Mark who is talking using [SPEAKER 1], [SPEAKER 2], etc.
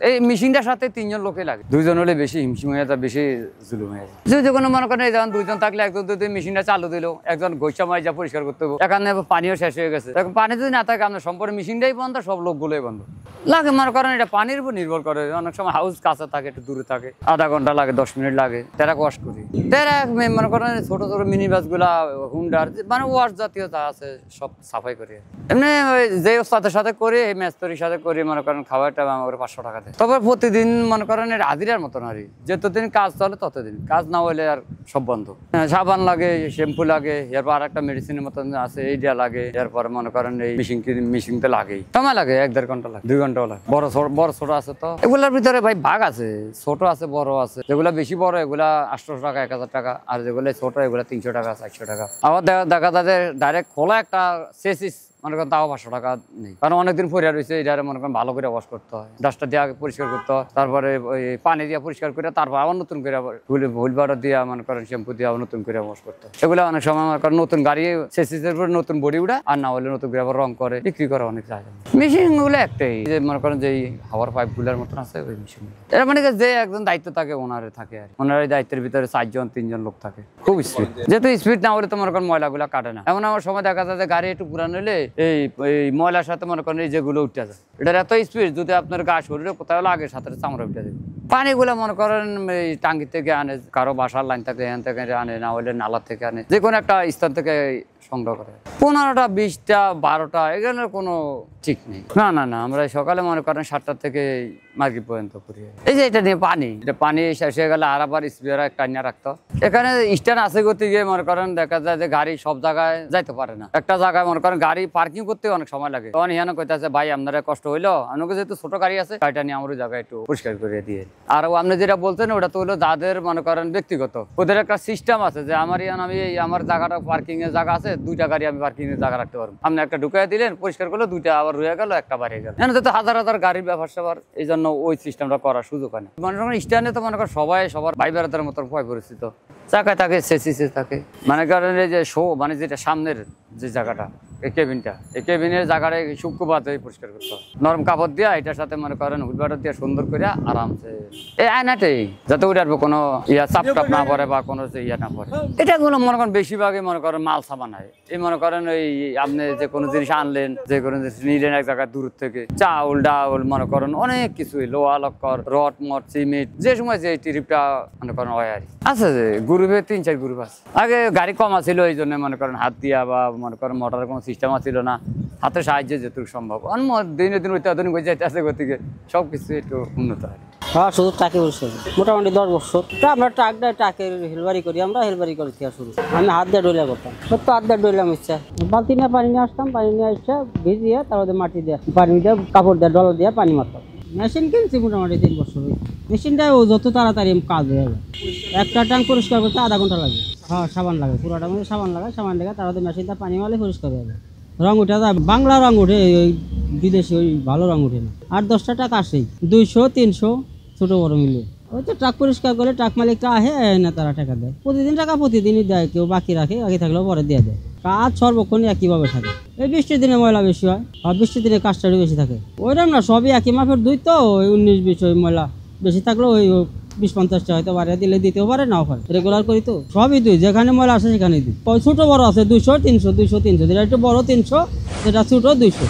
[SPEAKER 1] এই মেশিনটার সাথে 3 জন লোকে লাগে, 2 জন হলে বেশি হিমশিম হয়ে যায়, বেশি জুলুম হয়ে যায়। যে কোনো মনে করেন যেমন 2 জন থাকলে একজন যদি মেশিনটা চালু দিল, একজন গোইচা মাইজা পরিষ্কার করতে হবে, এখানে পানিও শেষ হয়ে গেছে, এখন পানি যদি না থাকে আপনার সম্পূর্ণ মেশিনটাই বন্ধ, সব লোকগুলোই বন্ধ লাগে। মনে করেন এটা পানির উপর নির্ভর করে, অনেক সময় হাউস কাছে থাকে, একটু দূরে থাকে, আধা ঘন্টা লাগে, 10 মিনিট লাগে, তেরা ওয়াশ করি। তেরা মনে করেন ছোট ছোট মিনি বাস গুলা, হুন্ডার মানে ওয়াশ জাতীয় যা আছে সব সাফাই করি। এমনি যে ওস্তাদের সাথে করি, এই মেস্তরির সাথে করি, মনে করেন খাবারটা আমার 500 টাকা দেয়। তবে প্রতিদিন মনে করেন এটা হাজিরার মতন আর যতদিন কাজ চলে ততদিন, কাজ না হলে আর সব বন্ধ। সাবান লাগে, শ্যাম্পু লাগে, এরপর আর একটা মেডিসিনের মতন আছে এইটা লাগে, এরপর মনে করেন এই মেশিনতে লাগেই সময় লাগে, 1-1.5 ঘন্টা লাগে, 2 ঘন্টাও লাগে। বড় ছোট আছে, তো এগুলোর ভিতরে ভাই ভাগ আছে, ছোট আছে, বড় আছে। যেগুলা বেশি বড় এগুলা 800 টাকা, 1000 টাকা, আর যেগুলো ছোট এগুলা 300 টাকা, 400 টাকা। আবার দেখা যায় ডাইরেক্ট খোলা একটা সেসিস মনে করেন তাও 500 টাকা নেই, কারণ অনেকদিন পরিয়া রয়েছে, এটা মনে করেন ভালো করে ওয়াশ করতে হয়, ডাস্টার দিয়ে পরিষ্কার করতে হয়, তারপরে ওই পানি দিয়ে পরিষ্কার করে তারপর আবার নতুন করে হুইল পাউডার দিয়ে মনে করেন শ্যাম্পু দিয়ে আবার নতুন করে ওয়াশ করতে হয়। এগুলো অনেক সময় মনে করেন নতুন গাড়ি সেসিসের উপরে নতুন বডি উঠা, আর না হলে নতুন করে আবার রং করে বিক্রি করে অনেক জায়গা। মেশিন গুলো একটাই, যে মনে করেন যে হাওয়ার পাইপ গুলার মতন আছে ওই মেশিন। এর মানে যে একজন দায়িত্ব থাকে ওনারে থাকে, আর ওনার দায়িত্বের ভিতরে 4-3 জন লোক থাকে, খুব স্পিড। যেহেতু স্পিড না হলে তো মনে করেন ময়লাগুলা কাটে না। এমন আমার সময় দেখা যায় যে গাড়ি একটু পুরান হলে এই ময়লার সাথে মনে করেন এই যেগুলো উঠে যায়, এটার এত স্পিড, যদি আপনার গা শরীরে কোথাও লাগে সাথে চামড়া উঠে যাবে। পানিগুলো মনে করেন এই টাঙ্গি থেকে আনে, কারো বাসার লাইন থেকে এখান থেকে আনে, না হলে নালা থেকে আনে, যে কোনো একটা স্থান থেকে সংগ্রহ করে। 15টা 20টা 12টা এগুলোর কোনো ঠিক নেই। না আমরা সকালে মনে করেন 7টা থেকে মার্কেট পর্যন্ত করি। এই যে এটা নিয়ে পানি, এটা পানি শেষ হয়ে গেলে আর আবার স্প্রেয়ার একটা নিয়ে রাখতো। এখানে স্ট্যান্ড আছে করতে গিয়ে মনে করেন দেখা যায় যে গাড়ি সব জায়গায় যাইতে পারে না, একটা জায়গায় মনে করেন গাড়ি পার্কিং করতে অনেক সময় লাগে। তখন এখানে কইতেছে ভাই আপনারা কষ্ট হইলো, আমাকে যেহেতু ছোট গাড়ি আছে গাড়িটা নিয়ে আমার ওই জায়গায় একটু পরিষ্কার করে দিয়ে। আর আপনি যেটা বলছেন ওটা তো হলো যাদের মনে করেন ব্যক্তিগত, ওদের একটা সিস্টেম আছে যে আমি আমার জায়গাটা পার্কিং এর জায়গা আছে, 2টা গাড়ি আমি পার্কিং এর জায়গা রাখতে পারবো। আপনি একটা ঢুকাই দিলেন, পরিষ্কার করলো, 2টা আবার রয়ে গেল, একটা বাড়িয়ে গেল। এখানে তো হাজার হাজার গাড়ির ব্যাপার স্যাপার, এই জন্য ওই সিস্টেমটা করার সুযোগ হয় না। মনে করেন স্ট্যান্ডে তো মনে করেন সবাই সবার ভাই বেড়াদের মতন ভয় পরিচিত, চাকায় থাকে, সেসিসে থাকে। মানে করেন এই যে মানে যেটা সামনের যে জায়গাটা, এই কেবিনের জায়গাটা শুক্রবার পরিষ্কার করতে হয়, নরম কাপড় দিয়া এটার সাথে মনে করেন হুইল পাউডার দিয়ে সুন্দর করে আরামসে এই আয়নাটাই যাতে উঠাবো কোনো চাপ না পড়ে বা কোনো না পড়ে। এটা গুলো মনে করেন বেশিরভাগই মনে করেন মাল সামান হয়। এই মনে করেন ওই আপনি যে কোনো জিনিস আনলেন, যে কোনো জিনিস নিলেন এক জায়গায় দূর থেকে, চাউল ডাউল মনে করেন অনেক কিছুই, লোহা লক্কর, রড মট, সিমেন্ট, যে সময় যে ট্রিপটা মনে করেন হয় আর আছে। যে গ্রুপে 3-4 গ্রুপ আছে। আগে গাড়ি কম ছিল, এই জন্য মনে করেন হাত দিয়া বা মনে করেন মোটরের কোনো সিস্টেম ছিল না, হাতের সাহায্যে যেটুকু সম্ভব। দিনে দিন অত্যাধুনিক হয়ে যাইতে আছে, গতিকে সবকিছু একটু উন্নত হয়।
[SPEAKER 2] হ্যাঁ, শুধু ট্রাকে বসে মোটামুটি 10 বছর আমরা ট্রাকের হেলবারি করি, আমরা হেলবারি করে থেকে শুরু। আমি হাত দিয়ে ডইলা করতাম, সত্য হাত দিয়ে ডইলাম, ইচ্ছা বালতি নিয়ে পানি নিয়ে আসতাম, পানি নিয়ে আসছে ভিজিয়ে তারপরে মাটি দিয়ে পানি দিয়ে কাপড় দিয়ে ডলা দিয়ে পানি মারতাম। মেশিন কিনছি মোটামুটি 3 বছর। মেশিনটা যত তাড়াতাড়ি কাজ হয়ে যাবে। একটা ট্যাঙ্ক পরিষ্কার করতে আধা ঘন্টা লাগে। হ্যাঁ, সাবান লাগে, পুরোটা মধ্যে সাবান লাগায়, সাবান লেগে তারপরে মেশিনটা পানি মারলে পরিষ্কার হয়ে যায়। রং উঠে যায়, বাংলা রং উঠে, ওই বিদেশি ওই ভালো রং উঠে না। 8-10টা টাকা আসেই, 200-300 ছোটো বড় মিলে। ওই তো ট্রাক পরিষ্কার করে ট্রাক মালিকটা আহে না, তারা টাকা দেয় প্রতিদিন, টাকা প্রতিদিনই দেয়, কেউ বাকি রাখে, বাকি থাকলেও পরে দিয়ে দেয়। কাজ সর্বক্ষণ একইভাবে থাকে। এই বৃষ্টির দিনে ময়লা বেশি হয়, আর বৃষ্টির দিনে কাজটা বেশি থাকে। ওইরকম না, সবই একই মাপের দুই, তো ওই 19-20 ওই ময়লা বেশি থাকলেও ওই 20-50টা হয়তো বাড়িয়ে দিলে দিতেও পারে, নাও পারে। রেগুলার করি তো সবই দুই, যেখানে ময়লা আসে সেখানেই দিই। ছোটো বড় আছে 200-300, 200-300, যেটা একটু বড় 300, যেটা ছোটো 200।